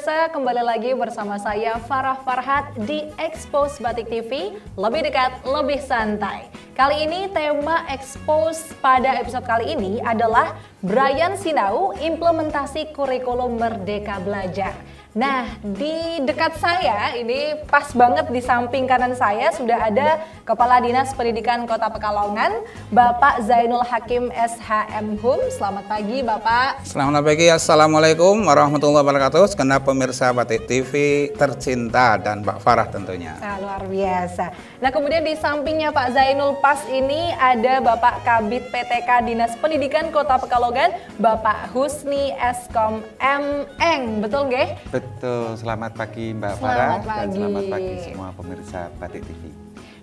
pemirsa, kembali lagi bersama saya Farah Farhat di Expose Batik TV, lebih dekat, lebih santai. Kali ini tema Expose pada episode kali ini adalah Bryan Sinau, implementasi kurikulum Merdeka Belajar. Nah, di dekat saya ini pas banget di samping kanan saya sudah ada Kepala Dinas Pendidikan Kota Pekalongan, Bapak Zainul Hakim SHM-Hum. Selamat pagi, Bapak. Selamat pagi, Assalamualaikum warahmatullahi wabarakatuh. Segenap pemirsa Batik TV tercinta dan Mbak Farah tentunya. Nah, luar biasa. Nah, kemudian di sampingnya Pak Zainul pas ini ada Bapak Kabid PTK Dinas Pendidikan Kota Pekalongan, Bapak Husni Eskom M.Eng. Betul nggih? Betul, selamat pagi Mbak Farah dan selamat pagi semua pemirsa Batik TV.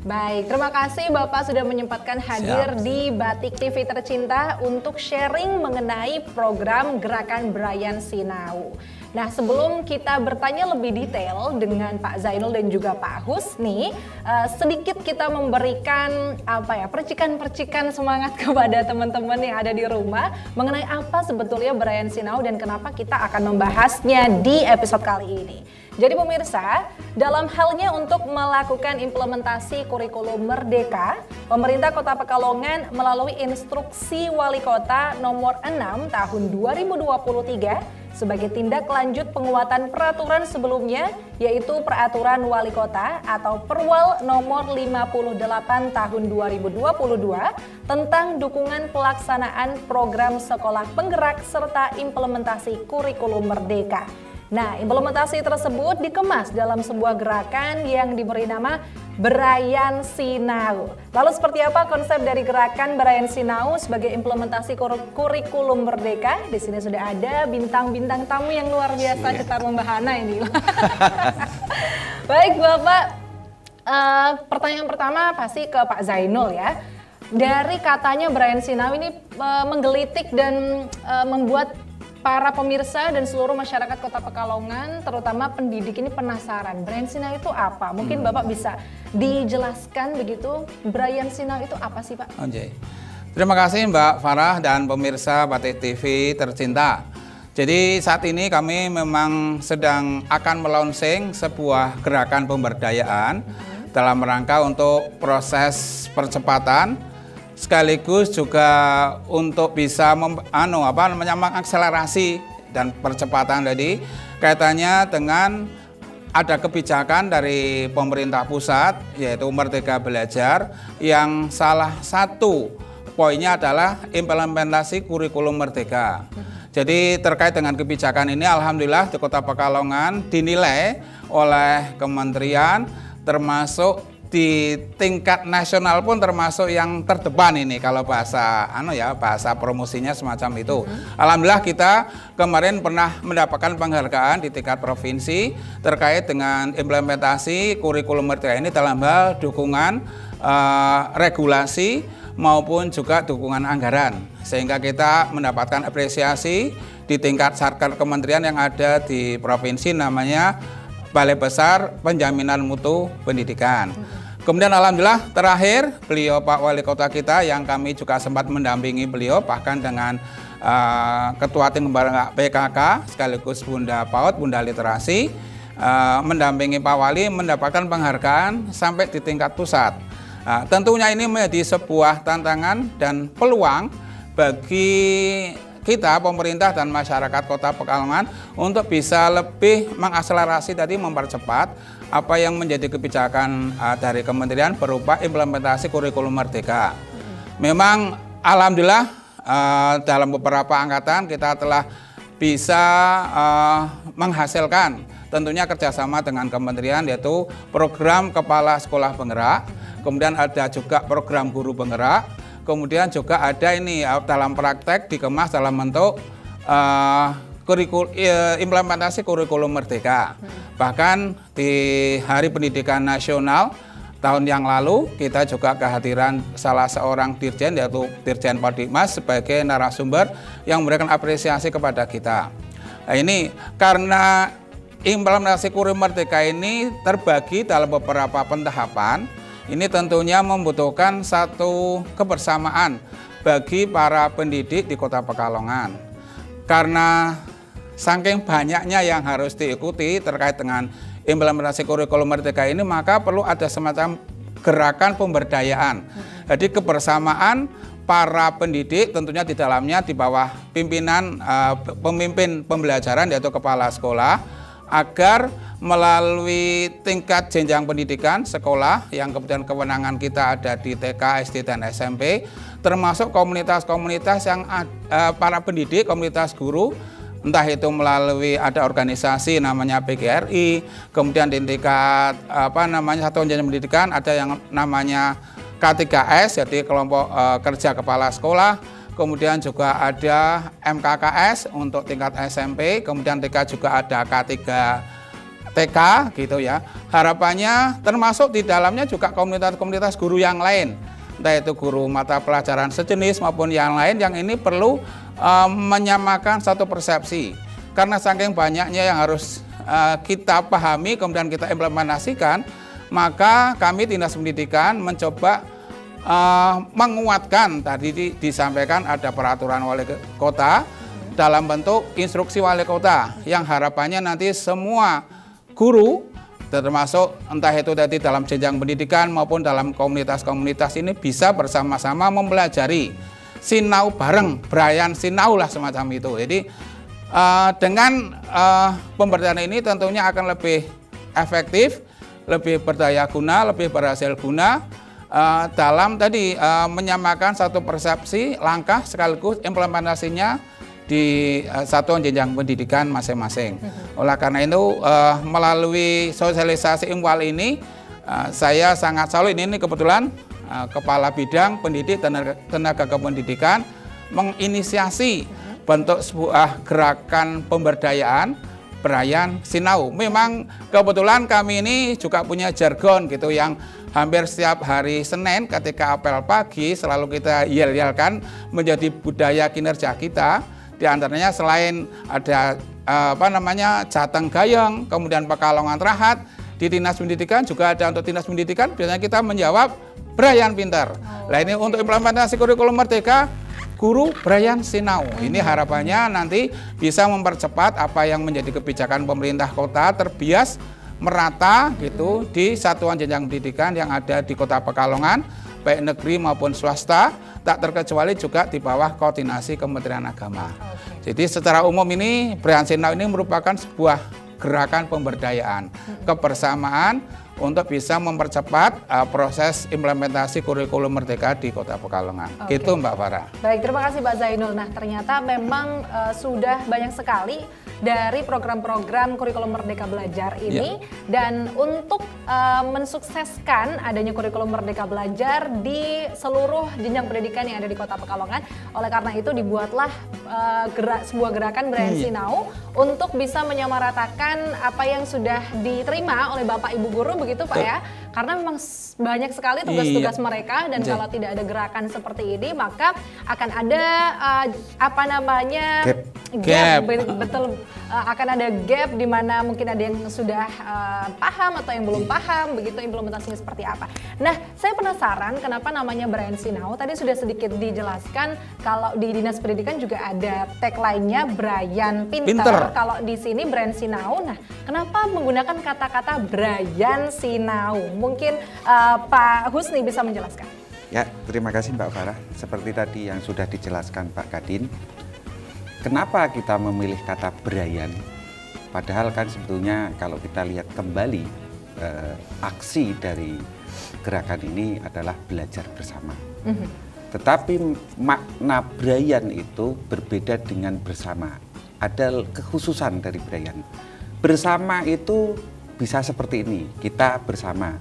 Baik, terima kasih Bapak sudah menyempatkan hadir di Batik TV tercinta untuk sharing mengenai program Gerakan Bryan Sinau. Nah, sebelum kita bertanya lebih detail dengan Pak Zainul dan juga Pak Husni, sedikit kita memberikan percikan-percikan semangat kepada teman-teman yang ada di rumah mengenai apa sebetulnya Bryan Sinau dan kenapa kita akan membahasnya di episode kali ini. Jadi pemirsa, dalam halnya untuk melakukan implementasi kurikulum Merdeka, pemerintah Kota Pekalongan melalui instruksi Wali Kota nomor 6 tahun 2023 sebagai tindak lanjut penguatan peraturan sebelumnya, yaitu Peraturan Wali Kota atau Perwal nomor 58 tahun 2022 tentang dukungan pelaksanaan program sekolah penggerak serta implementasi kurikulum Merdeka. Nah, implementasi tersebut dikemas dalam sebuah gerakan yang diberi nama Bryan Sinau. Lalu seperti apa konsep dari gerakan Bryan Sinau sebagai implementasi kurikulum Merdeka? Di sini sudah ada bintang-bintang tamu yang luar biasa cetar membahana ini. Baik Bapak, pertanyaan pertama pasti ke Pak Zainul ya. Dari katanya Bryan Sinau ini menggelitik dan membuat para pemirsa dan seluruh masyarakat Kota Pekalongan, terutama pendidik ini penasaran, Bryan Sinau itu apa? Mungkin Bapak bisa dijelaskan begitu, Bryan Sinau itu apa sih Pak? Oke. Terima kasih Mbak Farah dan pemirsa Batik TV tercinta. Jadi saat ini kami memang sedang akan melaunching sebuah gerakan pemberdayaan dalam rangka untuk proses percepatan sekaligus juga untuk bisa mengakselerasi dan percepatan tadi kaitannya dengan ada kebijakan dari pemerintah pusat yaitu Merdeka Belajar yang salah satu poinnya adalah implementasi kurikulum Merdeka. Jadi terkait dengan kebijakan ini alhamdulillah di Kota Pekalongan dinilai oleh kementerian termasuk di tingkat nasional pun termasuk yang terdepan ini kalau bahasa bahasa promosinya semacam itu. Alhamdulillah kita kemarin pernah mendapatkan penghargaan di tingkat provinsi terkait dengan implementasi kurikulum Merdeka ini dalam hal dukungan regulasi maupun juga dukungan anggaran. Sehingga kita mendapatkan apresiasi di tingkat Satker kementerian yang ada di provinsi namanya Balai Besar Penjaminan Mutu Pendidikan. Kemudian alhamdulillah terakhir beliau Pak Wali Kota kita yang kami juga sempat mendampingi beliau bahkan dengan Ketua Tim Pembangkit PKK sekaligus Bunda PAUD, Bunda Literasi mendampingi Pak Wali mendapatkan penghargaan sampai di tingkat pusat. Tentunya ini menjadi sebuah tantangan dan peluang bagi kita, pemerintah dan masyarakat Kota Pekalongan untuk bisa lebih mengakselerasi tadi mempercepat apa yang menjadi kebijakan dari kementerian berupa implementasi kurikulum Merdeka. Memang alhamdulillah dalam beberapa angkatan kita telah bisa menghasilkan tentunya kerjasama dengan kementerian yaitu program Kepala Sekolah Penggerak, kemudian ada juga program Guru Penggerak, kemudian juga ada ini dalam praktek dikemas dalam bentuk implementasi kurikulum Merdeka. Bahkan di Hari Pendidikan Nasional tahun yang lalu kita juga kehadiran salah seorang dirjen yaitu Dirjen Pardikmas sebagai narasumber yang memberikan apresiasi kepada kita. Nah, ini karena implementasi kurikulum Merdeka ini terbagi dalam beberapa pentahapan. Ini tentunya membutuhkan satu kebersamaan bagi para pendidik di Kota Pekalongan. Karena saking banyaknya yang harus diikuti terkait dengan implementasi kurikulum merdeka ini, maka perlu ada semacam gerakan pemberdayaan. Jadi kebersamaan para pendidik tentunya di dalamnya di bawah pimpinan pemimpin pembelajaran yaitu kepala sekolah, agar melalui tingkat jenjang pendidikan sekolah yang kemudian kewenangan kita ada di TK, SD, dan SMP, termasuk komunitas-komunitas yang para pendidik, komunitas guru, entah itu melalui ada organisasi namanya PGRI, kemudian di tingkat satuan jenjang pendidikan ada yang namanya K3S, jadi kelompok kerja kepala sekolah, kemudian juga ada MKKS untuk tingkat SMP, kemudian TK juga ada K3 TK gitu ya. Harapannya termasuk di dalamnya juga komunitas-komunitas guru yang lain, entah itu guru mata pelajaran sejenis maupun yang lain, yang ini perlu menyamakan satu persepsi. Karena saking banyaknya yang harus kita pahami kemudian kita implementasikan, maka kami Dinas Pendidikan mencoba menguatkan, tadi disampaikan ada peraturan wali kota dalam bentuk instruksi wali kota yang harapannya nanti semua guru termasuk entah itu tadi dalam jenjang pendidikan maupun dalam komunitas-komunitas ini bisa bersama-sama mempelajari sinau bareng, Brayan Sinau lah semacam itu. Jadi dengan pemberdayaan ini tentunya akan lebih efektif, lebih berdaya guna, lebih berhasil guna dalam tadi menyamakan satu persepsi, langkah sekaligus implementasinya di satuan jenjang pendidikan masing-masing. Oleh karena itu melalui sosialisasi IMWAL ini saya sangat salut, ini kebetulan Kepala Bidang Pendidik Tenaga Kependidikan menginisiasi bentuk sebuah gerakan pemberdayaan Brayan Sinau. Memang kebetulan kami ini juga punya jargon gitu yang hampir setiap hari Senin ketika apel pagi selalu kita yel-yelkan menjadi budaya kinerja kita. Di antaranya selain ada Jateng Gayeng, kemudian Pekalongan Rahat, di Dinas Pendidikan juga ada untuk Dinas Pendidikan biasanya kita menjawab Brayan Pintar. Nah ini untuk implementasi kurikulum merdeka, guru Brayan Sinau. Ini harapannya nanti bisa mempercepat apa yang menjadi kebijakan pemerintah kota terbias merata gitu di satuan jenjang pendidikan yang ada di Kota Pekalongan, baik negeri maupun swasta, tak terkecuali juga di bawah koordinasi Kementerian Agama. Jadi secara umum ini Brayan Sinau ini merupakan sebuah gerakan pemberdayaan, kebersamaan untuk bisa mempercepat proses implementasi kurikulum merdeka di Kota Pekalongan. Gitu Mbak Farah. Baik, terima kasih Pak Zainul. Nah ternyata memang sudah banyak sekali dari program-program kurikulum Merdeka Belajar ini, dan untuk mensukseskan adanya kurikulum Merdeka Belajar di seluruh jenjang pendidikan yang ada di Kota Pekalongan, oleh karena itu dibuatlah sebuah gerakan Brayan Sinau untuk bisa menyamaratakan apa yang sudah diterima oleh Bapak Ibu guru, begitu Pak ya, karena memang banyak sekali tugas-tugas mereka, dan kalau tidak ada gerakan seperti ini maka akan ada gap. Betul, akan ada gap di mana mungkin ada yang sudah paham atau yang belum paham begitu implementasinya seperti apa. Nah, saya penasaran kenapa namanya Brayan Sinau. Tadi sudah sedikit dijelaskan kalau di Dinas Pendidikan juga ada tagline-nya Brayan Pinter. Kalau di sini Brayan Sinau. Nah, kenapa menggunakan kata-kata Brayan Sinau? Mungkin Pak Husni bisa menjelaskan. Ya, terima kasih Mbak Farah. Seperti tadi yang sudah dijelaskan Pak Kadin, kenapa kita memilih kata Brayan? Padahal kan sebetulnya kalau kita lihat kembali aksi dari gerakan ini adalah belajar bersama. Tetapi makna Brayan itu berbeda dengan bersama. Ada kekhususan dari Brayan. Bersama itu bisa seperti ini, kita bersama.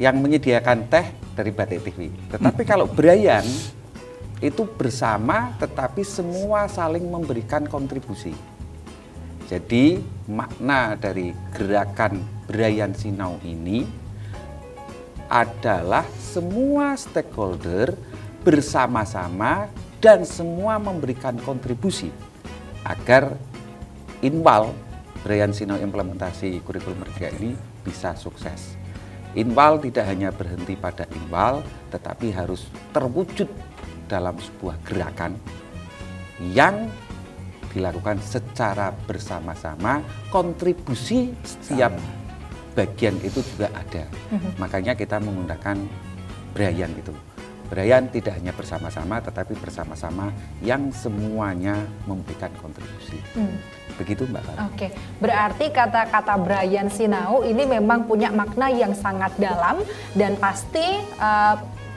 Yang menyediakan teh dari Batik TV. Tetapi kalau Brayan itu bersama tetapi semua saling memberikan kontribusi. Jadi makna dari gerakan Brayan Sinau ini adalah semua stakeholder bersama-sama dan semua memberikan kontribusi agar IMWAL Brayan Sinau implementasi kurikulum merdeka ini bisa sukses. IMWAL tidak hanya berhenti pada IMWAL, tetapi harus terwujud dalam sebuah gerakan yang dilakukan secara bersama-sama, kontribusi setiap bagian itu juga ada. Makanya kita menggunakan Brayan itu. Brayan tidak hanya bersama-sama, tetapi bersama-sama yang semuanya memberikan kontribusi. Begitu Mbak Farah. Oke, berarti kata-kata Brayan Sinau ini memang punya makna yang sangat dalam dan pasti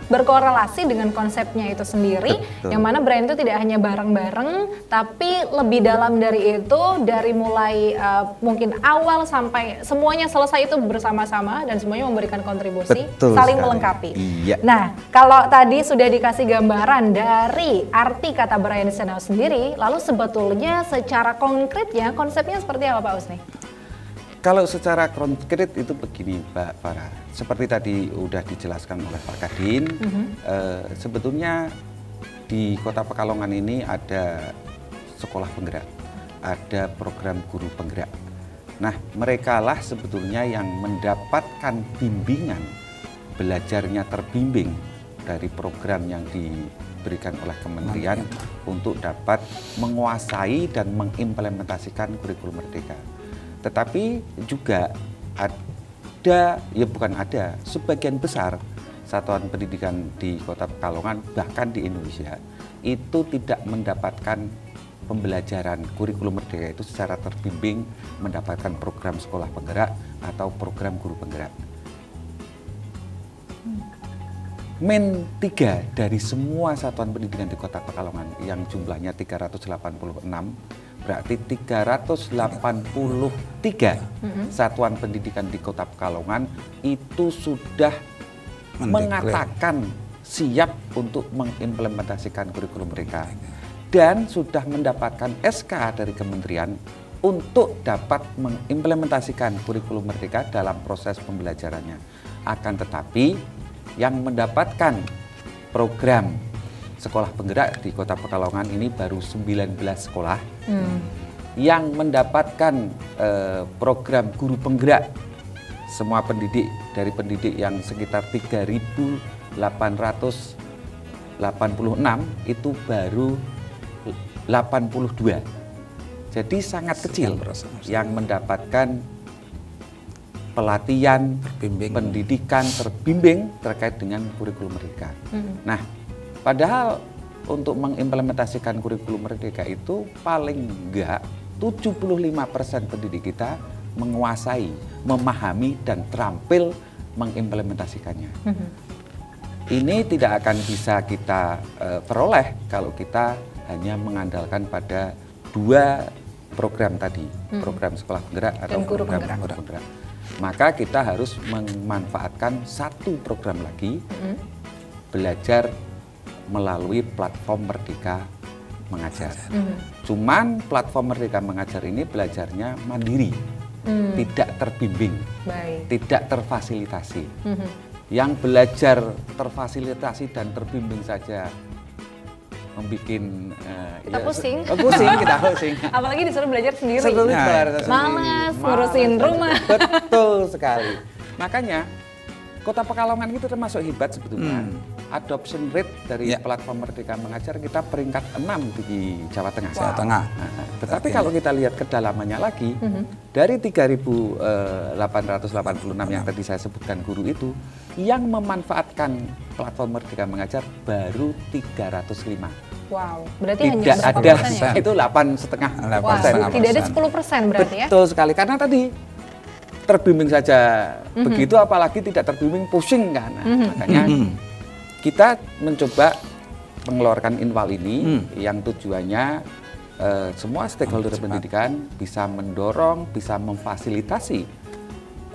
berkorelasi dengan konsepnya itu sendiri. Betul. Yang mana Brayan itu tidak hanya bareng-bareng, tapi lebih dalam dari itu, dari mulai mungkin awal sampai semuanya selesai itu bersama-sama dan semuanya memberikan kontribusi, Betul saling sekali. melengkapi. Iya. Nah, kalau tadi sudah dikasih gambaran dari arti kata Brayan Sinau sendiri, lalu sebetulnya secara konkretnya konsepnya seperti apa Pak Usni? Kalau secara konkret itu begini Mbak Farah, seperti tadi udah dijelaskan oleh Pak Kadin, sebetulnya di Kota Pekalongan ini ada sekolah penggerak, ada program guru penggerak. Nah, merekalah sebetulnya yang mendapatkan bimbingan, belajarnya terbimbing dari program yang diberikan oleh kementerian untuk dapat menguasai dan mengimplementasikan kurikulum Merdeka. Tetapi juga ada, ya bukan ada, sebagian besar satuan pendidikan di Kota Pekalongan, bahkan di Indonesia, itu tidak mendapatkan pembelajaran kurikulum Merdeka itu secara terbimbing, mendapatkan program sekolah penggerak atau program guru penggerak. Men 3 dari semua satuan pendidikan di Kota Pekalongan yang jumlahnya 386, berarti 383 satuan pendidikan di Kota Pekalongan itu sudah mengatakan siap untuk mengimplementasikan kurikulum mereka dan sudah mendapatkan SK dari kementerian untuk dapat mengimplementasikan kurikulum Merdeka dalam proses pembelajarannya. Akan tetapi yang mendapatkan program sekolah penggerak di Kota Pekalongan ini baru 19 sekolah. Yang mendapatkan program guru penggerak, semua pendidik, dari pendidik yang sekitar 3.886 itu baru 82. Jadi sangat kecil yang mendapatkan pelatihan, pendidikan terbimbing terkait dengan kurikulum Merdeka. Nah, padahal untuk mengimplementasikan kurikulum Merdeka itu paling enggak 75% pendidik kita menguasai, memahami dan terampil mengimplementasikannya. Ini tidak akan bisa kita peroleh kalau kita hanya mengandalkan pada 2 program tadi, program sekolah penggerak atau program guru penggerak. Maka kita harus memanfaatkan 1 program lagi, belajar melalui platform Merdeka Mengajar. Cuman platform Merdeka Mengajar ini belajarnya mandiri, tidak terbimbing, tidak terfasilitasi. Yang belajar terfasilitasi dan terbimbing saja membuat kita pusing. Kita pusing. Apalagi disuruh belajar sendiri. Malas ngurusin rumah. Betul sekali. Makanya Kota Pekalongan itu termasuk hebat sebetulnya. Adoption rate dari platform Merdeka Mengajar kita peringkat 6 di Jawa Tengah. Nah, tetapi kalau kita lihat kedalamannya lagi, dari 3.886 yang tadi saya sebutkan guru itu, yang memanfaatkan platform Merdeka Mengajar baru 305. Wow, berarti tidak hanya ada persen ya? itu 8,5%. Tidak ada 10% berarti ya? Betul sekali, karena tadi terbimbing saja begitu, apalagi tidak terbimbing pusing kan. Makanya kita mencoba mengeluarkan inval ini yang tujuannya semua stakeholder pendidikan bisa mendorong, bisa memfasilitasi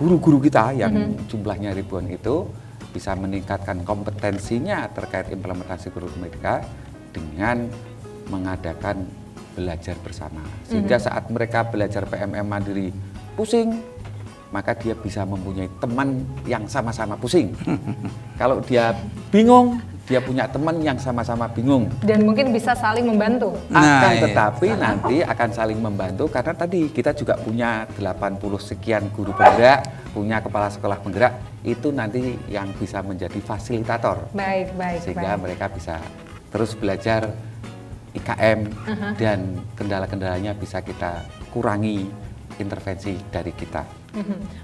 guru-guru kita yang jumlahnya ribuan itu bisa meningkatkan kompetensinya terkait implementasi kurikulum Merdeka dengan mengadakan belajar bersama. Sehingga saat mereka belajar PMM mandiri pusing, maka dia bisa mempunyai teman yang sama-sama pusing. Kalau dia bingung, dia punya teman yang sama-sama bingung. Dan mungkin bisa saling membantu. Tetapi nanti akan saling membantu karena tadi kita juga punya 80 sekian guru penggerak, punya kepala sekolah penggerak, itu nanti yang bisa menjadi fasilitator. Baik. Sehingga mereka bisa terus belajar IKM dan kendala-kendalanya bisa kita kurangi intervensi dari kita.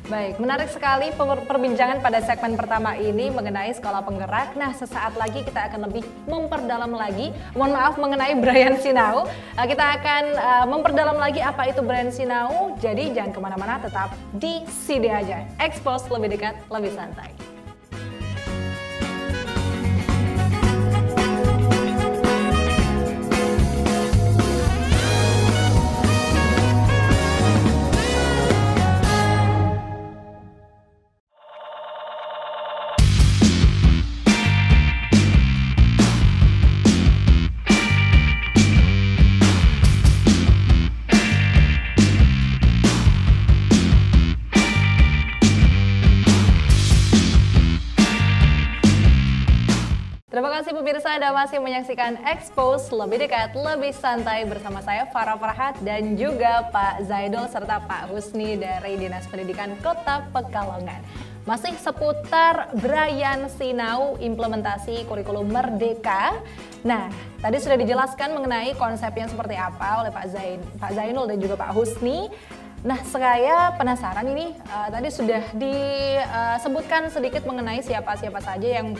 Baik, menarik sekali perbincangan pada segmen pertama ini mengenai sekolah penggerak. Nah, sesaat lagi kita akan lebih memperdalam lagi, mengenai Brian Sinau. Kita akan memperdalam lagi apa itu Brian Sinau. Jadi jangan kemana-mana, tetap di sini aja. Expose lebih dekat, lebih santai. Terima kasih pemirsa, Anda masih menyaksikan Expose lebih dekat, lebih santai bersama saya Farah Farhat dan juga Pak Zaidul serta Pak Husni dari Dinas Pendidikan Kota Pekalongan. Masih seputar Brian Sinau, implementasi kurikulum Merdeka. Nah, tadi sudah dijelaskan mengenai konsepnya seperti apa oleh Pak Zainul dan juga Pak Husni. Nah, saya penasaran ini, tadi sudah disebutkan sedikit mengenai siapa-siapa saja yang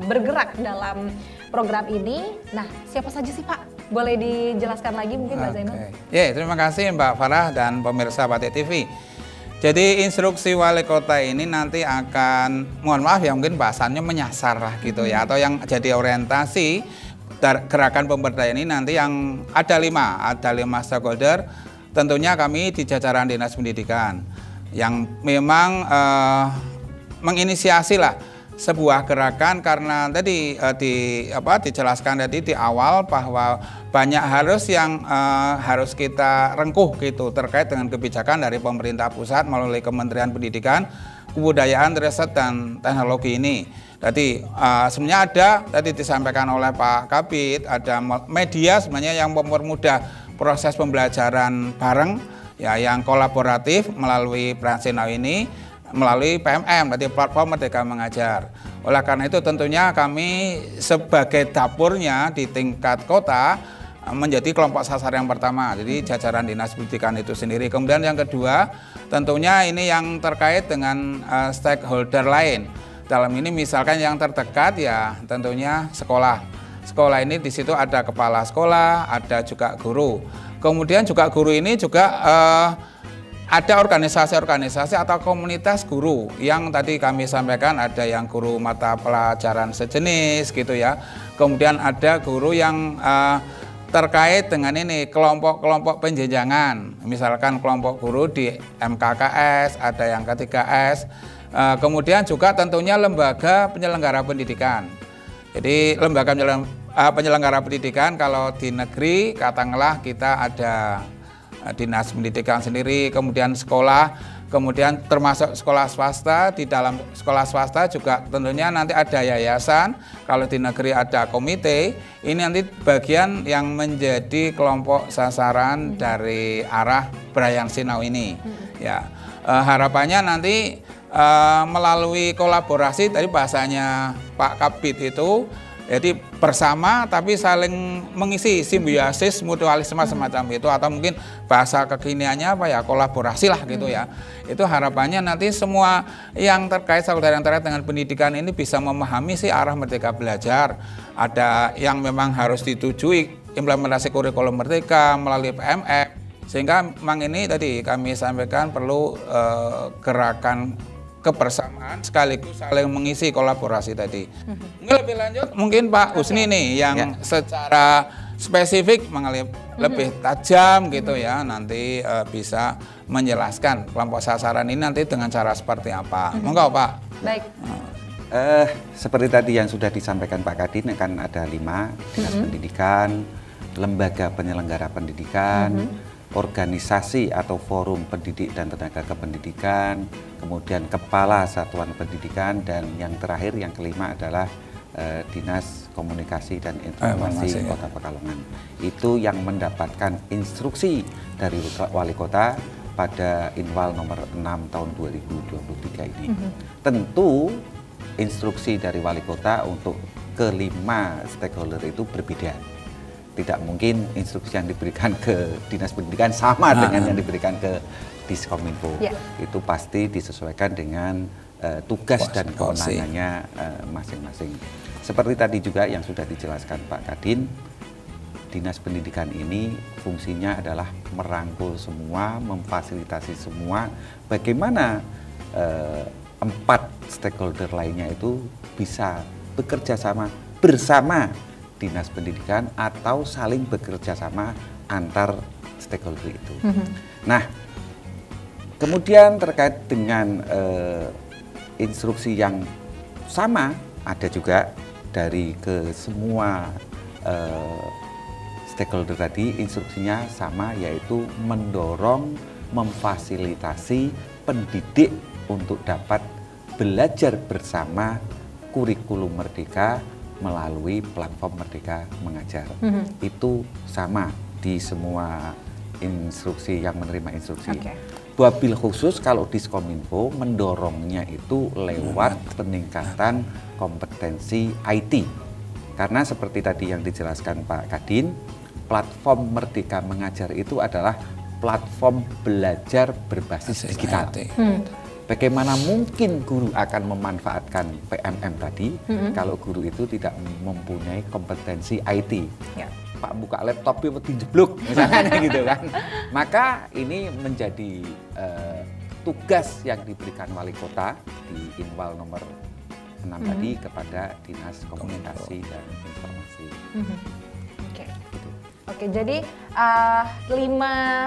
bergerak dalam program ini. Nah, siapa saja sih Pak? Boleh dijelaskan lagi mungkin Pak Zainul? Ya, terima kasih Mbak Farah dan pemirsa Batik TV. Jadi instruksi wali kota ini nanti akan, mohon maaf ya mungkin bahasannya menyasar lah gitu ya, atau yang jadi orientasi gerakan pemberdayaan ini nanti yang ada lima stakeholder. Tentunya kami di jajaran Dinas Pendidikan yang memang menginisiasi lah sebuah gerakan karena tadi dijelaskan tadi di awal bahwa banyak harus kita rengkuh gitu terkait dengan kebijakan dari pemerintah pusat melalui Kementerian Pendidikan, Kebudayaan, Riset dan Teknologi ini. Jadi sebenarnya ada tadi disampaikan oleh Pak Kabid, ada media sebenarnya yang mempermudah proses pembelajaran bareng ya yang kolaboratif melalui Brian Sinau ini melalui PMM, berarti platform Merdeka Mengajar. Oleh karena itu tentunya kami sebagai dapurnya di tingkat kota menjadi kelompok sasar yang pertama, jadi jajaran Dinas Pendidikan itu sendiri. Kemudian yang kedua tentunya ini yang terkait dengan stakeholder lain. Dalam ini misalkan yang terdekat ya tentunya sekolah. Sekolah ini di situ ada kepala sekolah, ada juga guru. Kemudian juga guru ini juga ada organisasi-organisasi atau komunitas guru yang tadi kami sampaikan, ada yang guru mata pelajaran sejenis gitu ya. Kemudian ada guru yang terkait dengan ini kelompok-kelompok penjenjangan. Misalkan kelompok guru di MKKS, ada yang K3S. Kemudian juga tentunya lembaga penyelenggara pendidikan. Jadi lembaga penyelenggara pendidikan kalau di negeri katakanlah kita ada Dinas Pendidikan sendiri, kemudian sekolah, kemudian termasuk sekolah swasta. Di dalam sekolah swasta juga tentunya nanti ada yayasan, kalau di negeri ada komite. Ini nanti bagian yang menjadi kelompok sasaran dari arah Brian Sinau ini. Ya, harapannya nanti melalui kolaborasi, tadi bahasanya Pak Kabid itu, jadi bersama tapi saling mengisi, simbiosis, mutualisme semacam itu, atau mungkin bahasa kekiniannya apa ya, kolaborasi lah gitu ya. Itu harapannya nanti semua yang terkait dengan pendidikan ini bisa memahami sih arah Merdeka Belajar. Ada yang memang harus ditujui implementasi kurikulum Merdeka melalui PMM, sehingga memang ini tadi kami sampaikan perlu gerakan kebersamaan sekaligus saling mengisi kolaborasi tadi. Mungkin lebih lanjut mungkin Pak Husni nih yang secara spesifik lebih tajam gitu ya, nanti bisa menjelaskan kelompok sasaran ini nanti dengan cara seperti apa. Monggo Pak. Baik. Seperti tadi yang sudah disampaikan Pak Kadin, kan ada 5 Dinas Pendidikan, lembaga penyelenggara pendidikan, organisasi atau forum pendidik dan tenaga kependidikan, kemudian kepala satuan pendidikan, dan yang terakhir yang kelima adalah Dinas Komunikasi dan Informasi Kota Pekalongan. Itu yang mendapatkan instruksi dari wali kota pada Inwal nomor 6 tahun 2023 ini. Tentu instruksi dari wali kota untuk kelima stakeholder itu berbeda. tidak mungkin instruksi yang diberikan ke Dinas Pendidikan sama dengan yang diberikan ke Diskominfo. Itu pasti disesuaikan dengan tugas dan kewenangannya masing-masing. Seperti tadi juga yang sudah dijelaskan Pak Kadin, Dinas Pendidikan ini fungsinya adalah merangkul semua, memfasilitasi semua, bagaimana 4 stakeholder lainnya itu bisa bekerja sama bersama Dinas Pendidikan atau saling bekerja sama antar stakeholder itu. Nah, kemudian terkait dengan instruksi yang sama, ada juga dari ke semua stakeholder tadi, instruksinya sama, yaitu mendorong, memfasilitasi pendidik untuk dapat belajar bersama kurikulum Merdeka melalui platform Merdeka Mengajar. Itu sama di semua instruksi yang menerima instruksi. Wabil khusus kalau Diskominfo mendorongnya itu lewat peningkatan kompetensi IT. Karena seperti tadi yang dijelaskan Pak Kadin, platform Merdeka Mengajar itu adalah platform belajar berbasis digital. Bagaimana mungkin guru akan memanfaatkan PMM tadi kalau guru itu tidak mempunyai kompetensi IT. Pak buka laptop itu dijeblok misalnya gitu kan. Maka ini menjadi tugas yang diberikan wali kota di Inwal nomor 6 tadi kepada Dinas Komunikasi dan Informasi. Oke, jadi 5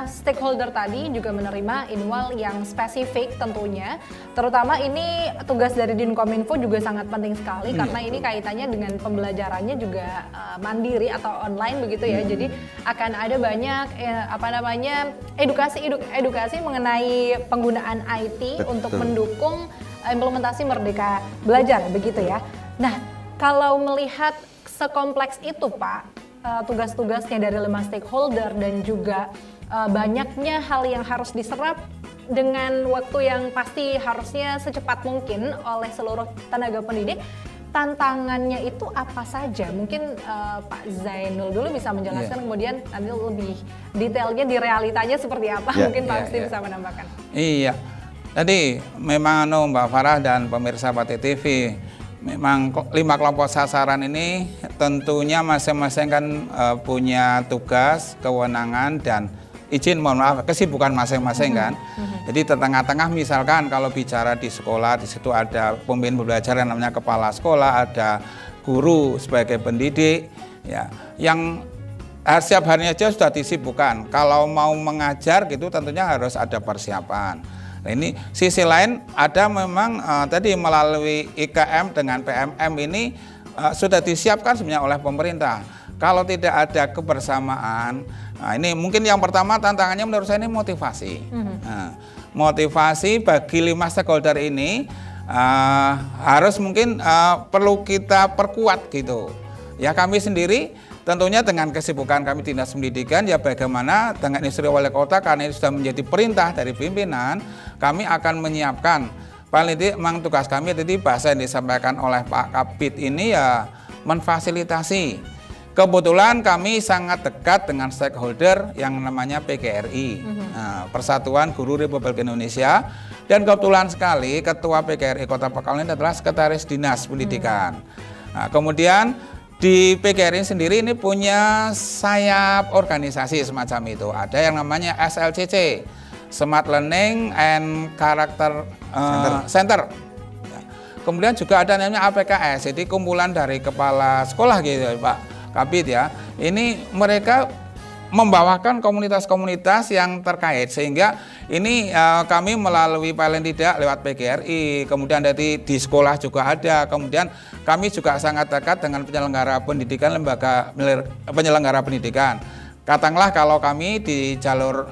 stakeholder tadi juga menerima Inwal yang spesifik tentunya. Terutama ini tugas dari Dinkominfo juga sangat penting sekali karena ini kaitannya dengan pembelajarannya juga mandiri atau online begitu ya. Jadi akan ada banyak edukasi mengenai penggunaan IT untuk mendukung implementasi Merdeka Belajar begitu ya. Nah, kalau melihat sekompleks itu Pak, tugas-tugasnya dari 5 stakeholder dan juga banyaknya hal yang harus diserap dengan waktu yang pasti harusnya secepat mungkin oleh seluruh tenaga pendidik, tantangannya itu apa saja? Mungkin Pak Zainul dulu bisa menjelaskan, kemudian nanti lebih detailnya di realitanya seperti apa, mungkin Pak Agustin bisa menambahkan. Iya, tadi memang Mbak Farah dan pemirsa Pati TV, memang 5 kelompok sasaran ini tentunya masing-masing kan punya tugas, kewenangan dan kesibukan masing-masing kan. Jadi di tengah-tengah misalkan kalau bicara di sekolah, di situ ada pemimpin belajar yang namanya kepala sekolah, ada guru sebagai pendidik, ya, yang setiap harinya aja sudah disibukkan. Kalau mau mengajar gitu tentunya harus ada persiapan. Nah, ini sisi lain ada memang tadi melalui IKM dengan PMM ini sudah disiapkan sebenarnya oleh pemerintah. Kalau tidak ada kebersamaan, nah ini mungkin yang pertama tantangannya menurut saya ini motivasi. Nah, motivasi bagi 5 stakeholder ini harus mungkin perlu kita perkuat gitu. Ya kami sendiri tentunya dengan kesibukan kami Dinas Pendidikan, ya bagaimana dengan instruksi wali kota karena ini sudah menjadi perintah dari pimpinan, kami akan menyiapkan paling tidak memang tugas kami tadi bahasa yang disampaikan oleh Pak Kabid ini ya memfasilitasi. Kebetulan kami sangat dekat dengan stakeholder yang namanya PGRI, Persatuan Guru Republik Indonesia, dan kebetulan sekali Ketua PGRI Kota Pekalongan adalah Sekretaris Dinas Pendidikan. Nah, kemudian di PGRI sendiri ini punya sayap organisasi semacam itu. Ada yang namanya SLCC, Smart Learning and Character Center. Kemudian juga ada namanya APKS, jadi kumpulan dari kepala sekolah gitu Pak Kabid ya. Ini mereka membawakan komunitas-komunitas yang terkait sehingga ini kami melalui paling tidak lewat PGRI, kemudian dari di sekolah juga ada, kemudian kami juga sangat dekat dengan penyelenggara pendidikan, lembaga penyelenggara pendidikan. Katakanlah kalau kami di jalur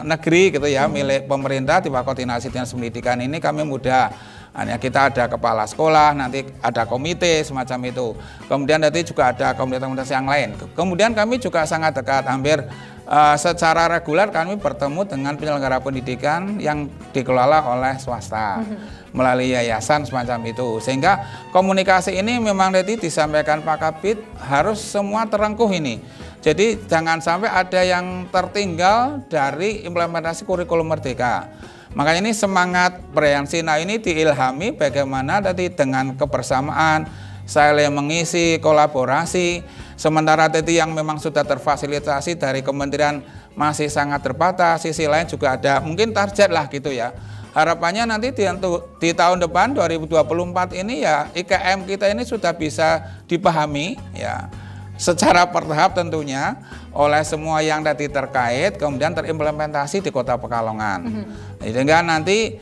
negeri gitu ya, milik pemerintah di bawah koordinasi Dinas Pendidikan ini kami mudah. Hanya kita ada kepala sekolah, nanti ada komite semacam itu. Kemudian nanti juga ada komunitas-komunitas yang lain. Kemudian kami juga sangat dekat, hampir secara reguler kami bertemu dengan penyelenggara pendidikan yang dikelola oleh swasta melalui yayasan semacam itu, sehingga komunikasi ini memang tadi disampaikan Pak Kabid harus semua terengkuh ini. Jadi jangan sampai ada yang tertinggal dari implementasi kurikulum Merdeka. Makanya ini semangat perayaan Sinau ini diilhami bagaimana tadi dengan kebersamaan, saling mengisi, kolaborasi. Sementara tadi yang memang sudah terfasilitasi dari kementerian masih sangat terbatas, sisi lain juga ada mungkin target lah gitu ya. Harapannya nanti di tahun depan 2024 ini ya IKM kita ini sudah bisa dipahami ya secara bertahap tentunya oleh semua yang tadi terkait, kemudian terimplementasi di Kota Pekalongan. Sehingga nanti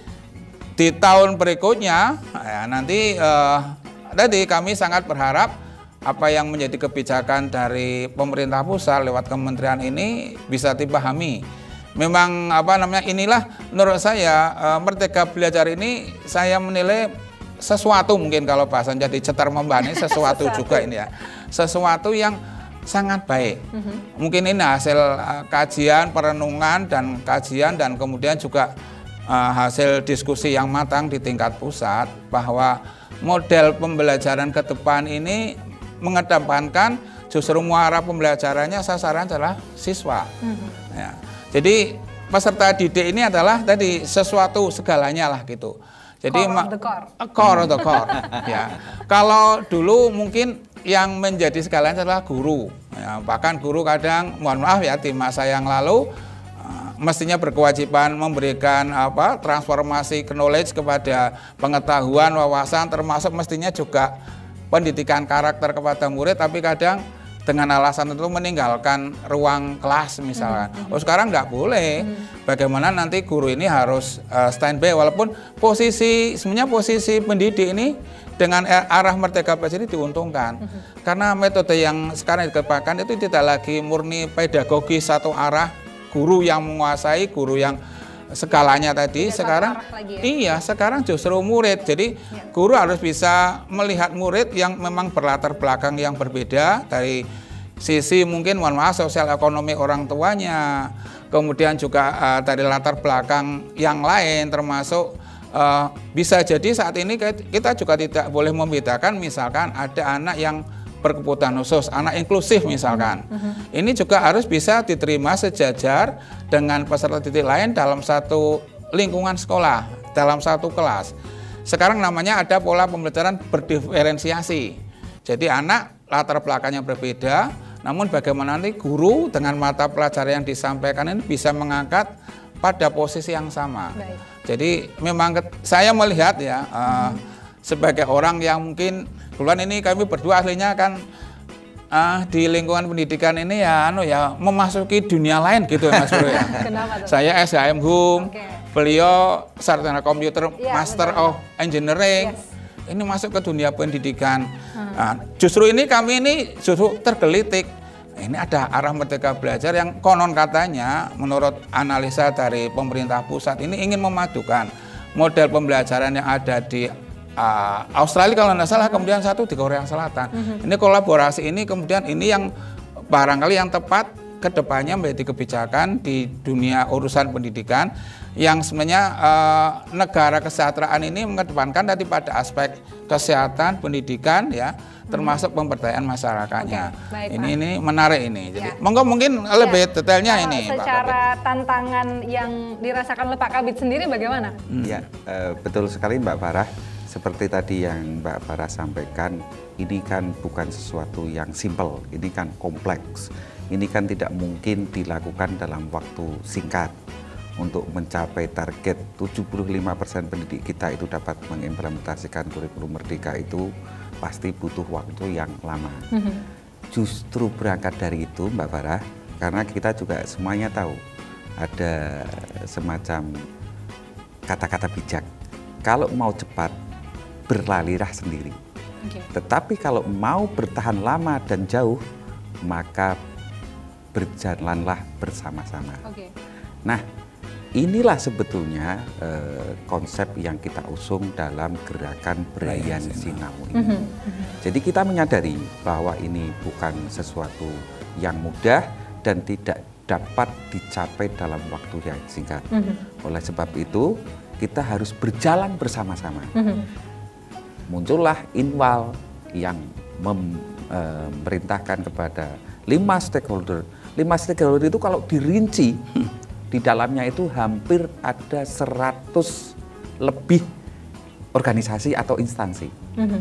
di tahun berikutnya ya, nanti tadi kami sangat berharap apa yang menjadi kebijakan dari pemerintah pusat lewat kementerian ini bisa dipahami. Memang inilah menurut saya Merdeka Belajar ini saya menilai sesuatu, mungkin kalau bahasa jadi cetar membahas sesuatu juga ini ya. Sesuatu yang sangat baik. Mungkin ini hasil kajian, perenungan dan kajian dan kemudian juga hasil diskusi yang matang di tingkat pusat bahwa model pembelajaran ke depan ini mengedepankan justru muara pembelajarannya sasaran adalah siswa. Ya. Jadi peserta didik ini adalah tadi sesuatu segalanya lah gitu. Jadi core of the core. Ya. Kalau dulu mungkin yang menjadi segalanya adalah guru. Ya, bahkan guru kadang mohon maaf ya di masa yang lalu mestinya berkewajiban memberikan transformasi knowledge kepada pengetahuan, wawasan, termasuk mestinya juga pendidikan karakter kepada murid, tapi kadang dengan alasan itu meninggalkan ruang kelas misalkan. Sekarang nggak boleh. Bagaimana nanti guru ini harus standby, walaupun sebenarnya posisi pendidik ini dengan arah Merdeka Belajar ini diuntungkan. Karena metode yang sekarang dikembangkan itu tidak lagi murni pedagogis satu arah, guru yang menguasai, guru yang segalanya tadi. Sekarang sekarang justru murid. Jadi guru harus bisa melihat murid yang memang berlatar belakang yang berbeda dari sisi mungkin sosial ekonomi orang tuanya, kemudian juga dari latar belakang yang lain, termasuk bisa jadi saat ini kita juga tidak boleh membedakan misalkan ada anak yang berkebutuhan khusus, anak inklusif misalkan. Ini juga harus bisa diterima sejajar dengan peserta didik lain dalam satu lingkungan sekolah, dalam satu kelas. Sekarang namanya ada pola pembelajaran berdiferensiasi. Jadi anak latar belakangnya berbeda, namun bagaimana nanti guru dengan mata pelajaran yang disampaikan ini bisa mengangkat pada posisi yang sama. Baik. Jadi memang saya melihat ya sebagai orang yang mungkin kebetulan ini kami berdua aslinya kan di lingkungan pendidikan ini ya memasuki dunia lain gitu ya Mas Bro ya. Saya SHM HUM, beliau sarjana komputer, Master of Engineering. Ini masuk ke dunia pendidikan. Justru ini kami ini justru tergelitik. Ini ada arah Merdeka Belajar yang konon katanya menurut analisa dari pemerintah pusat ini ingin memadukan model pembelajaran yang ada di Australia kalau tidak salah, kemudian satu di Korea Selatan. Ini kolaborasi ini kemudian ini yang barangkali yang tepat kedepannya menjadi kebijakan di dunia urusan pendidikan yang sebenarnya negara kesejahteraan ini mengedepankan tadi pada aspek kesehatan, pendidikan ya, termasuk pemberdayaan masyarakatnya. Baik, ini menarik ini. Jadi monggo mungkin lebih detailnya ini. Secara tantangan yang dirasakan oleh Pak Kabid sendiri bagaimana? Ya, betul sekali Mbak Farah. Seperti tadi yang Mbak Farah sampaikan, ini kan bukan sesuatu yang simpel, ini kan kompleks. Ini kan tidak mungkin dilakukan dalam waktu singkat. Untuk mencapai target 75% pendidik kita itu dapat mengimplementasikan kurikulum Merdeka itu pasti butuh waktu yang lama. Justru berangkat dari itu Mbak Farah, karena kita juga semuanya tahu ada semacam kata-kata bijak. Kalau mau cepat, berlarilah sendiri. Tetapi kalau mau bertahan lama dan jauh, maka berjalanlah bersama-sama. Nah, inilah sebetulnya konsep yang kita usung dalam gerakan Bryan Sinau ini. Jadi kita menyadari bahwa ini bukan sesuatu yang mudah dan tidak dapat dicapai dalam waktu yang singkat. Oleh sebab itu, kita harus berjalan bersama-sama. Muncullah Inwal yang memerintahkan kepada 5 stakeholder. 5 stakeholder itu kalau dirinci, di dalamnya itu hampir ada 100 lebih organisasi atau instansi.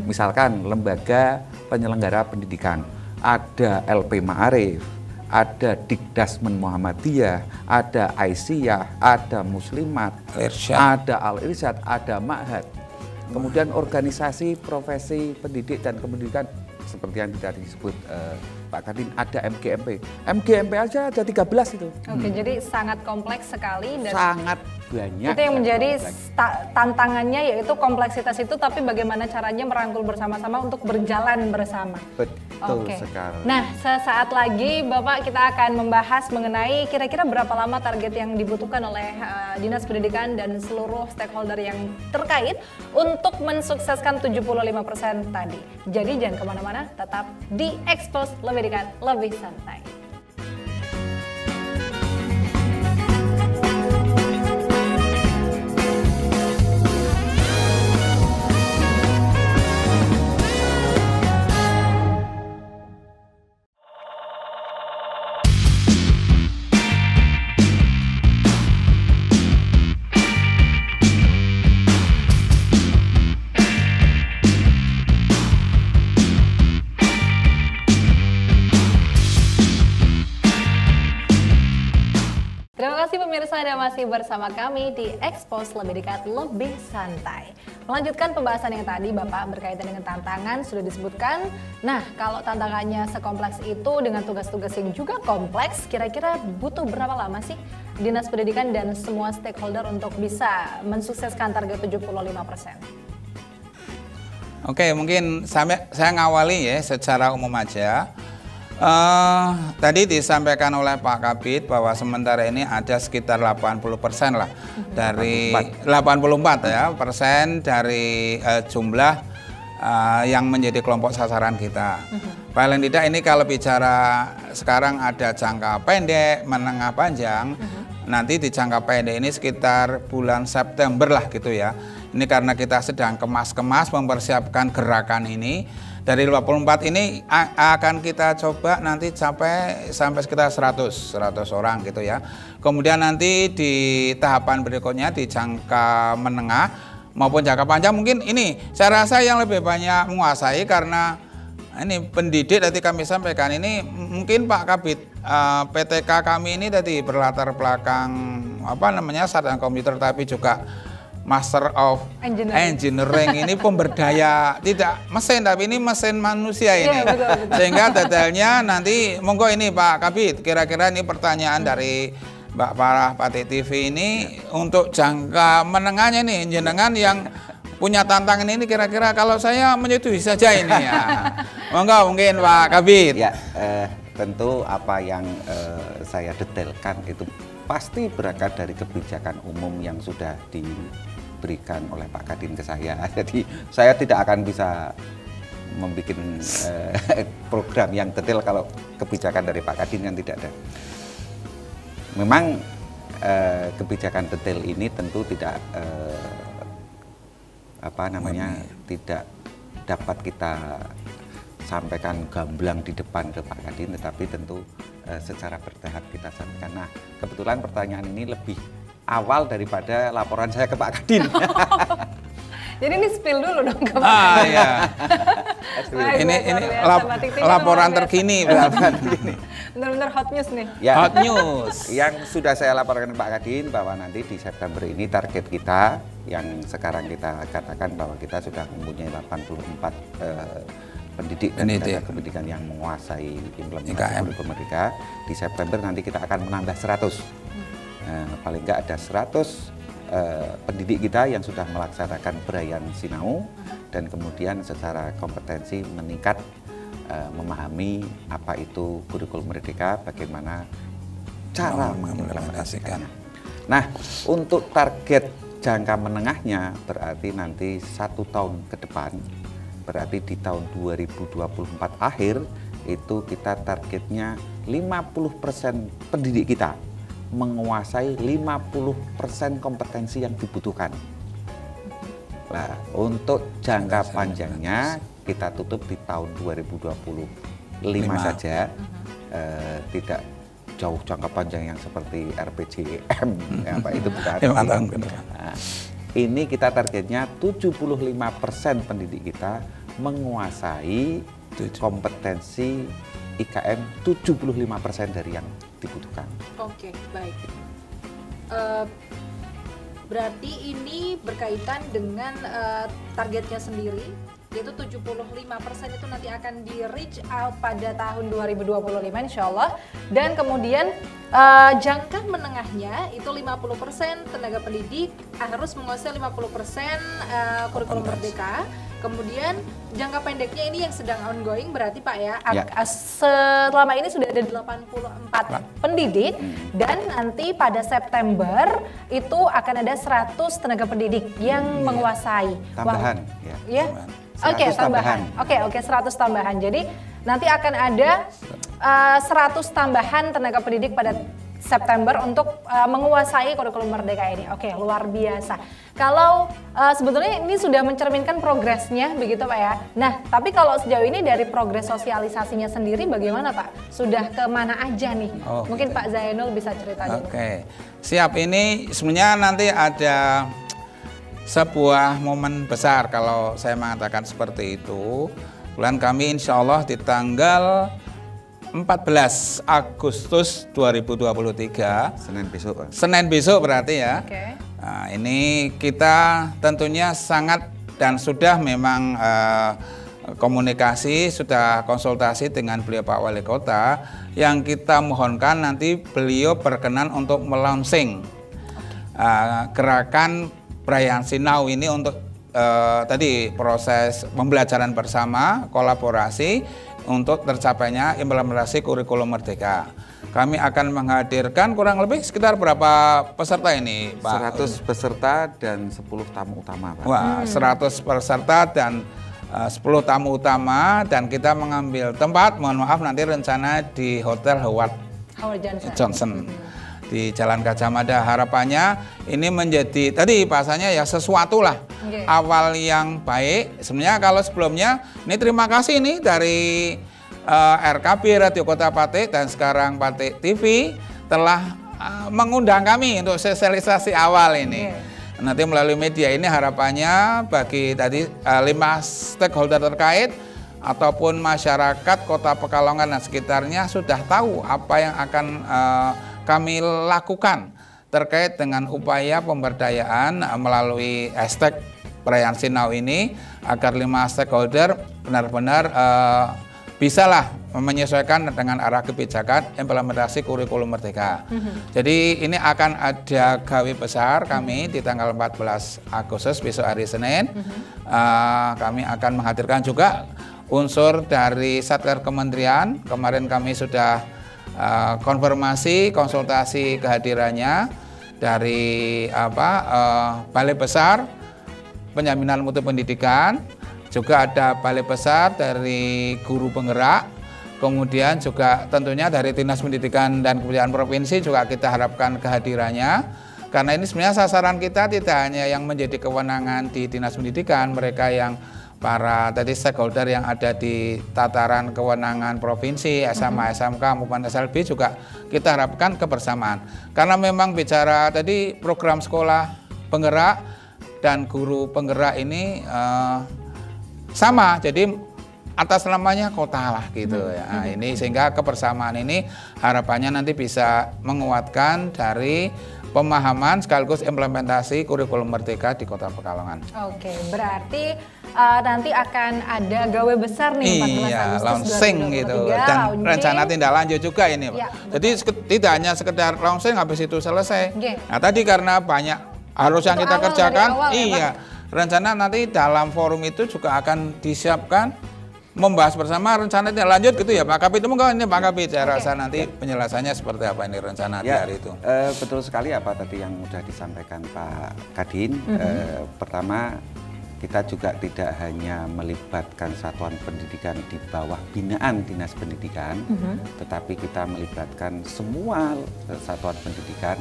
Misalkan lembaga penyelenggara pendidikan, ada LP Ma'arif, ada Dikdasmen Muhammadiyah, ada Aisyah, ada Muslimat, ada Al-Irsyad, ada Ma'had. Kemudian organisasi profesi pendidik dan pendidikan seperti yang tadi disebut Pak Kadin, ada MGMP. MGMP aja ada 13 itu. Oke, jadi sangat kompleks sekali dan sangat banyak. Itu yang menjadi tantangannya, yaitu kompleksitas itu, tapi bagaimana caranya merangkul bersama-sama untuk berjalan bersama. Betul sekali. Nah, sesaat lagi Bapak kita akan membahas mengenai kira-kira berapa lama target yang dibutuhkan oleh Dinas Pendidikan dan seluruh stakeholder yang terkait untuk mensukseskan 75% tadi. Jadi jangan kemana-mana, tetap di Expose Lebih Dekat, Lebih Santai. Pemirsa, Anda masih bersama kami di Expose Lebih Dekat, Lebih Santai. Melanjutkan pembahasan yang tadi Bapak berkaitan dengan tantangan sudah disebutkan. Nah, kalau tantangannya sekompleks itu dengan tugas-tugas yang juga kompleks, kira-kira butuh berapa lama sih Dinas Pendidikan dan semua stakeholder untuk bisa mensukseskan target 75%? Oke, mungkin saya ngawali ya secara umum aja. Tadi disampaikan oleh Pak Kabid bahwa sementara ini ada sekitar 80% lah dari 84 ya persen dari jumlah yang menjadi kelompok sasaran kita. Paling tidak ini kalau bicara sekarang ada jangka pendek, menengah, panjang. Nanti di jangka pendek ini sekitar bulan September lah gitu ya. Ini karena kita sedang kemas-kemas mempersiapkan gerakan ini. Dari 24 ini akan kita coba nanti sampai sekitar 100 orang gitu ya. Kemudian nanti di tahapan berikutnya di jangka menengah maupun jangka panjang mungkin ini saya rasa yang lebih banyak menguasai karena ini pendidik tadi kami sampaikan ini mungkin Pak Kabid PTK kami ini tadi berlatar belakang sarjana komputer tapi juga Master of Engineering ini pemberdaya tidak mesin tapi ini mesin manusia ini. Betul. Sehingga detailnya nanti monggo ini Pak Kabid kira-kira ini pertanyaan dari Mbak Farah Batik TV ini untuk jangka menengahnya nih jenengan yang punya tantangan ini kira-kira kalau saya menyetujui saja ini ya. Monggo mungkin Pak Kabid. Ya, tentu apa yang saya detailkan itu pasti berangkat dari kebijakan umum yang sudah diberikan oleh Pak Kadin ke saya. Jadi saya tidak akan bisa membuat program yang detail kalau kebijakan dari Pak Kadin yang tidak ada. Memang kebijakan detail ini tentu tidak tidak dapat kita sampaikan gamblang di depan ke Pak Kadin, tetapi tentu secara bertahap kita sampaikan. Nah, kebetulan pertanyaan ini lebih awal daripada laporan saya ke Pak Kadin. Jadi ini spill dulu dong ke Pak Kadin. Iya. ini laporan terkini. Benar-benar hot news nih. Ya, hot news. Yang sudah saya laporkan ke Pak Kadin bahwa nanti di September ini target kita yang sekarang kita katakan bahwa kita sudah mempunyai 84 pendidik dan tenaga pendidikan yang menguasai implementasi kurikulum merdeka. Di September nanti kita akan menambah 100. Paling enggak ada 100 pendidik kita yang sudah melaksanakan Brayan Sinau dan kemudian secara kompetensi meningkat memahami apa itu kurikulum merdeka, bagaimana cara mengimplementasikannya. Nah, untuk target jangka menengahnya berarti nanti 1 tahun ke depan, berarti di tahun 2024 akhir itu kita targetnya 50% pendidik kita menguasai 50% kompetensi yang dibutuhkan. Nah, untuk jangka panjangnya kita tutup di tahun 2025 saja, tidak jauh jangka panjang yang seperti RPJM, ya, Pak, itu bukan. Nah, ini kita targetnya 75% pendidik kita menguasai kompetensi IKM 75% dari yang dibutuhkan. Oke, baik. Berarti ini berkaitan dengan targetnya sendiri, yaitu 75% itu nanti akan di reach out pada tahun 2025 insya Allah. Dan kemudian jangka menengahnya itu 50% tenaga pendidik harus menguasai 50% kurikulum merdeka. Kemudian jangka pendeknya ini yang sedang ongoing berarti Pak ya, selama ini sudah ada 84 pendidik dan nanti pada September itu akan ada 100 tenaga pendidik yang menguasai. Tambahan. Ya. Oke, tambahan. Oke, 100 tambahan. Jadi nanti akan ada 100 tambahan tenaga pendidik pada September untuk menguasai kurikulum merdeka ini. Oke, luar biasa. Kalau sebetulnya ini sudah mencerminkan progresnya begitu Pak ya. Nah, tapi kalau sejauh ini dari progres sosialisasinya sendiri bagaimana Pak? Sudah kemana aja nih? Mungkin Pak Zainul bisa cerita dulu. Oke, siap. Ini sebenarnya nanti ada sebuah momen besar kalau saya mengatakan seperti itu. Bulan kami insya Allah di tanggal 14 Agustus 2023, Senin besok berarti ya. Nah, ini kita tentunya sangat dan sudah memang komunikasi, sudah konsultasi dengan beliau Pak Wali Kota, yang kita mohonkan nanti beliau berkenan untuk melaunching gerakan Perayaan Sinau ini untuk tadi proses pembelajaran bersama, kolaborasi untuk tercapainya implementasi kurikulum merdeka. Kami akan menghadirkan kurang lebih sekitar berapa peserta ini, Pak? 100 peserta dan 10 tamu utama, Pak. Wah, 100 peserta dan 10 tamu utama, dan kita mengambil tempat, mohon maaf nanti rencana di Hotel Howard Johnson di Jalan Gajah Mada. Harapannya ini menjadi tadi bahasanya ya sesuatu lah, awal yang baik. Sebenarnya kalau sebelumnya ini terima kasih nih dari RKB Radio Kota Patik dan sekarang Patik TV telah mengundang kami untuk sosialisasi awal ini. Nanti melalui media ini harapannya bagi tadi 5 stakeholder terkait ataupun masyarakat Kota Pekalongan dan sekitarnya sudah tahu apa yang akan kami lakukan terkait dengan upaya pemberdayaan melalui hashtag Perayaan Sinau ini, agar 5 stakeholder benar-benar bisalah menyesuaikan dengan arah kebijakan implementasi kurikulum merdeka. Jadi ini akan ada gawe besar kami di tanggal 14 Agustus besok hari Senin. Kami akan menghadirkan juga unsur dari Satker Kementerian. Kemarin kami sudah konfirmasi konsultasi kehadirannya dari Balai Besar Penjaminan Mutu Pendidikan, juga ada Balai Besar dari guru penggerak, kemudian juga tentunya dari Dinas Pendidikan dan Kebudayaan Provinsi juga kita harapkan kehadirannya, karena ini sebenarnya sasaran kita tidak hanya yang menjadi kewenangan di Dinas Pendidikan, mereka yang para tadi stakeholder yang ada di tataran kewenangan provinsi, SMA, SMK maupun SLB juga kita harapkan kebersamaan. Karena memang bicara tadi program sekolah penggerak dan guru penggerak ini sama, jadi atas namanya kota lah gitu ya. Nah, ini sehingga kebersamaan ini harapannya nanti bisa menguatkan dari pemahaman sekaligus implementasi kurikulum merdeka di Kota Pekalongan. Oke, berarti nanti akan ada gawe besar nih 14 Agustus launching gitu, dan rencana tindak lanjut juga ini, Pak. Ya, jadi tidak hanya sekedar launching habis itu selesai. Nah, tadi karena banyak harus yang kita kerjakan, rencana nanti dalam forum itu juga akan disiapkan membahas bersama rencana tindak lanjut gitu ya Pak Kabid. Mungkin ini Pak Kabid, saya rasa nanti penjelasannya seperti apa ini rencana di hari itu. Betul sekali apa tadi yang sudah disampaikan Pak Kadin. Pertama kita juga tidak hanya melibatkan satuan pendidikan di bawah binaan Dinas Pendidikan, tetapi kita melibatkan semua satuan pendidikan,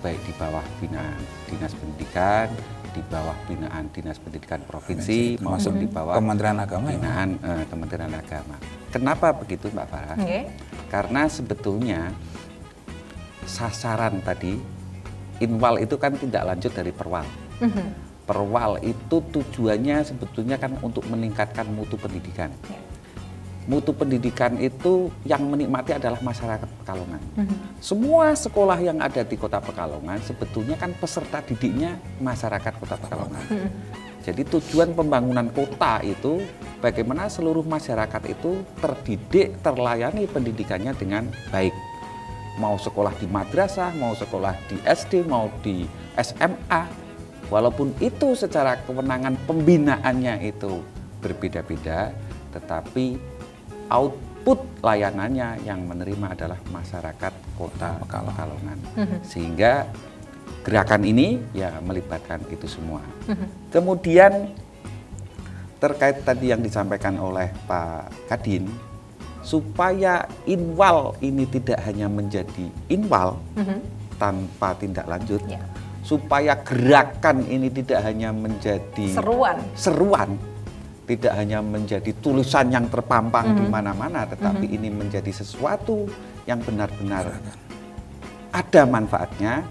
baik di bawah binaan Dinas Pendidikan, di bawah binaan Dinas Pendidikan Provinsi, maupun di bawah Kementerian Agama, binaan Kementerian Agama. Kenapa begitu, Mbak Farah? Karena sebetulnya sasaran tadi, inwal itu kan tidak lanjut dari perwal. Perwal itu tujuannya sebetulnya kan untuk meningkatkan mutu pendidikan. Mutu pendidikan itu yang menikmati adalah masyarakat Pekalongan. Semua sekolah yang ada di Kota Pekalongan sebetulnya kan peserta didiknya masyarakat Kota Pekalongan. Jadi tujuan pembangunan kota itu bagaimana seluruh masyarakat itu terdidik, terlayani pendidikannya dengan baik. Mau sekolah di madrasah, mau sekolah di SD, mau di SMA. Walaupun itu secara kewenangan pembinaannya itu berbeda-beda, tetapi output layanannya yang menerima adalah masyarakat Kota Pekalongan. Sehingga gerakan ini ya melibatkan itu semua. Kemudian terkait tadi yang disampaikan oleh Pak Kadin, supaya inwal ini tidak hanya menjadi inwal tanpa tindak lanjut, supaya gerakan ini tidak hanya menjadi seruan, tidak hanya menjadi tulisan yang terpampang di mana-mana, tetapi ini menjadi sesuatu yang benar-benar ada manfaatnya,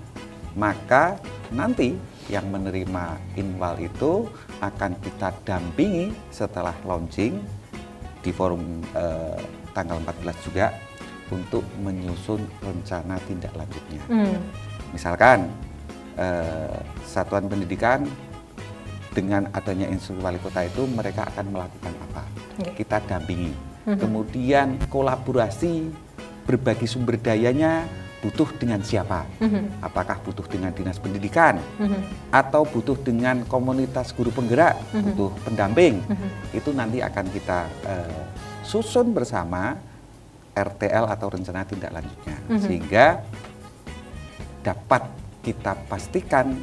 maka nanti yang menerima inwal itu akan kita dampingi setelah launching di forum tanggal 14 juga untuk menyusun rencana tindak lanjutnya. Misalkan satuan pendidikan dengan adanya instruksi wali kota itu mereka akan melakukan apa? Kita dampingi. Kemudian kolaborasi berbagi sumber dayanya butuh dengan siapa? Apakah butuh dengan dinas pendidikan? Atau butuh dengan komunitas guru penggerak? Butuh pendamping? Itu nanti akan kita susun bersama RTL atau rencana tindak lanjutnya. Sehingga dapat kita pastikan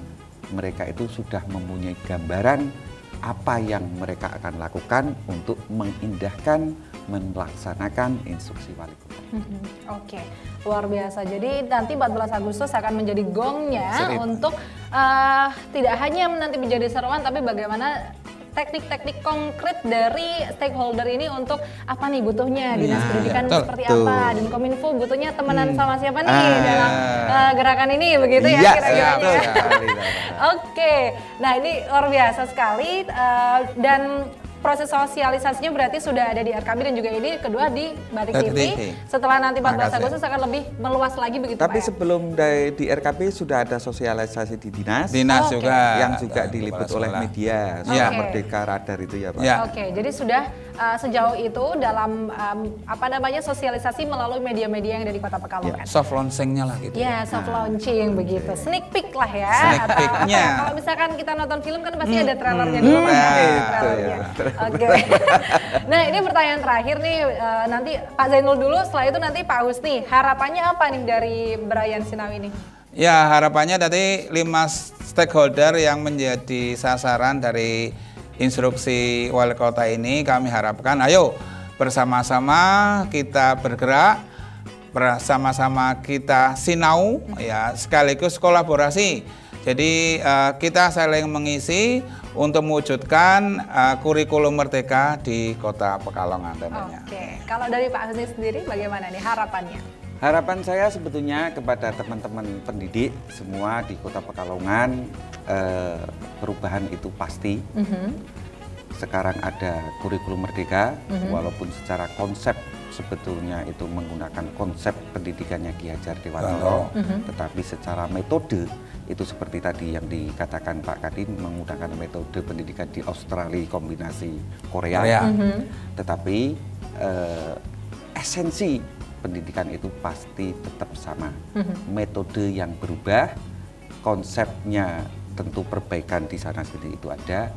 mereka itu sudah mempunyai gambaran apa yang mereka akan lakukan untuk mengindahkan, melaksanakan instruksi wali kota. Oke, luar biasa. Jadi nanti 14 Agustus akan menjadi gongnya untuk tidak hanya nanti menjadi seruan, tapi bagaimana teknik-teknik konkret dari stakeholder ini untuk apa nih butuhnya dinas pendidikan seperti apa, dan Kominfo butuhnya temenan sama siapa nih dalam gerakan ini, begitu ya kira-kira. Oke, nah ini luar biasa sekali dan proses sosialisasinya berarti sudah ada di RKB dan juga ini kedua di Batik TV. Setelah nanti 14 Agustus akan lebih meluas lagi begitu Tapi Pak, sebelum di RKB sudah ada sosialisasi di dinas. Dinas juga. Yang juga diliput oleh media. Merdeka Radar itu ya Pak. Oke, jadi sudah sejauh itu dalam sosialisasi melalui media-media yang ada di Kota Pekalongan. Soft launching-nya lah gitu. Ya, soft launching begitu. Sneak peek lah ya. Sneak peek-nya. Kalau misalkan kita nonton film kan pasti ada trailernya dulu kan. Oke. Nah, ini pertanyaan terakhir nih, nanti Pak Zainul dulu, setelah itu nanti Pak Husni. Harapannya apa nih dari Brayan Sinau ini? Ya, harapannya dari 5 stakeholder yang menjadi sasaran dari instruksi wali kota ini, kami harapkan ayo bersama-sama kita bergerak, bersama-sama kita sinau, ya sekaligus kolaborasi. Jadi kita saling mengisi untuk mewujudkan kurikulum merdeka di Kota Pekalongan tentunya. Oke, kalau dari Pak Husni sendiri bagaimana nih harapannya? Harapan saya sebetulnya kepada teman-teman pendidik semua di Kota Pekalongan, perubahan itu pasti. Sekarang ada kurikulum merdeka, walaupun secara konsep sebetulnya itu menggunakan konsep pendidikannya Ki Hajar Dewantara, tetapi secara metode itu seperti tadi yang dikatakan Pak Kadin, menggunakan metode pendidikan di Australia kombinasi Korea. Tetapi esensi pendidikan itu pasti tetap sama. Metode yang berubah, konsepnya tentu perbaikan di sana sendiri itu ada.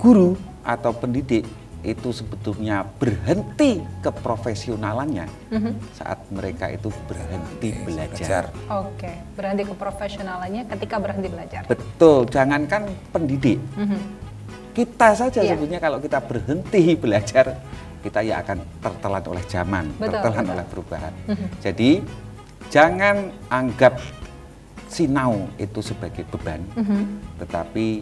Guru atau pendidik itu sebetulnya berhenti keprofesionalannya saat mereka itu berhenti belajar. Oke, berhenti keprofesionalannya ketika berhenti belajar. Betul, jangankan pendidik. Kita saja sebetulnya kalau kita berhenti belajar, kita ya akan tertelan oleh zaman, tertelan oleh perubahan. Jadi jangan anggap sinau itu sebagai beban, tetapi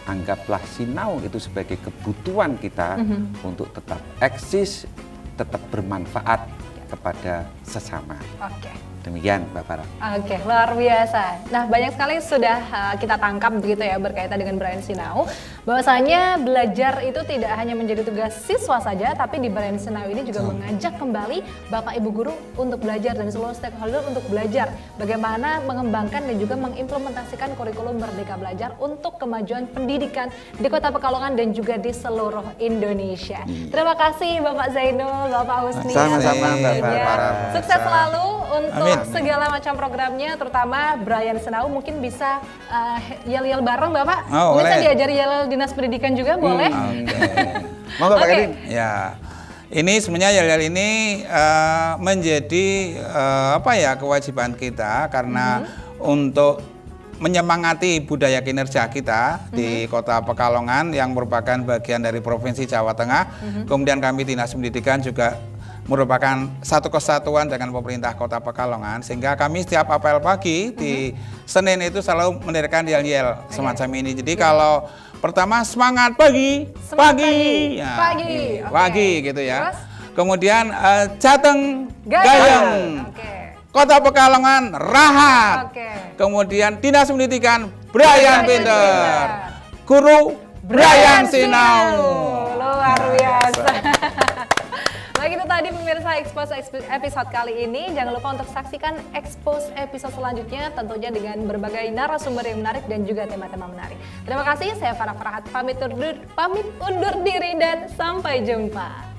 anggaplah sinau itu sebagai kebutuhan kita untuk tetap eksis, tetap bermanfaat kepada sesama. Oke. Demikian Mbak Farah. Oke, luar biasa. Nah, banyak sekali sudah kita tangkap begitu ya berkaitan dengan Brian Sinau. Bahwasanya belajar itu tidak hanya menjadi tugas siswa saja, tapi di Brian Sinau ini juga mengajak kembali Bapak Ibu guru untuk belajar dan seluruh stakeholder untuk belajar bagaimana mengembangkan dan juga mengimplementasikan kurikulum Merdeka Belajar untuk kemajuan pendidikan di Kota Pekalongan dan juga di seluruh Indonesia. Terima kasih Bapak Zainul, Bapak Husni. Sama-sama Mbak Farah. Sukses selalu untuk Amin. segala macam programnya, terutama Brian Sinau mungkin bisa yel-yel bareng Bapak. Oh, bisa boleh. diajari yel Dinas Pendidikan juga boleh. Monggo Pak Kadin. Ya, ini sebenarnya yel-yel ini menjadi kewajiban kita karena untuk menyemangati budaya kinerja kita di Kota Pekalongan yang merupakan bagian dari Provinsi Jawa Tengah. Kemudian kami Dinas Pendidikan juga merupakan satu kesatuan dengan pemerintah Kota Pekalongan, sehingga kami setiap apel pagi di Senin itu selalu mendirikan yel-yel semacam ini. Jadi kalau pertama semangat pagi, pagi, ya, pagi, pagi gitu ya. Terus? Kemudian Jateng Gayeng. Gayeng, Kota Pekalongan Rahat. Kemudian Dinas Pendidikan Brian Pinter, Guru Brian Sinau. Luar biasa. Baik, itu tadi pemirsa Expose episode kali ini. Jangan lupa untuk saksikan Expose episode selanjutnya, tentunya dengan berbagai narasumber yang menarik dan juga tema-tema menarik. Terima kasih, saya Farah Farhat pamit undur diri dan sampai jumpa.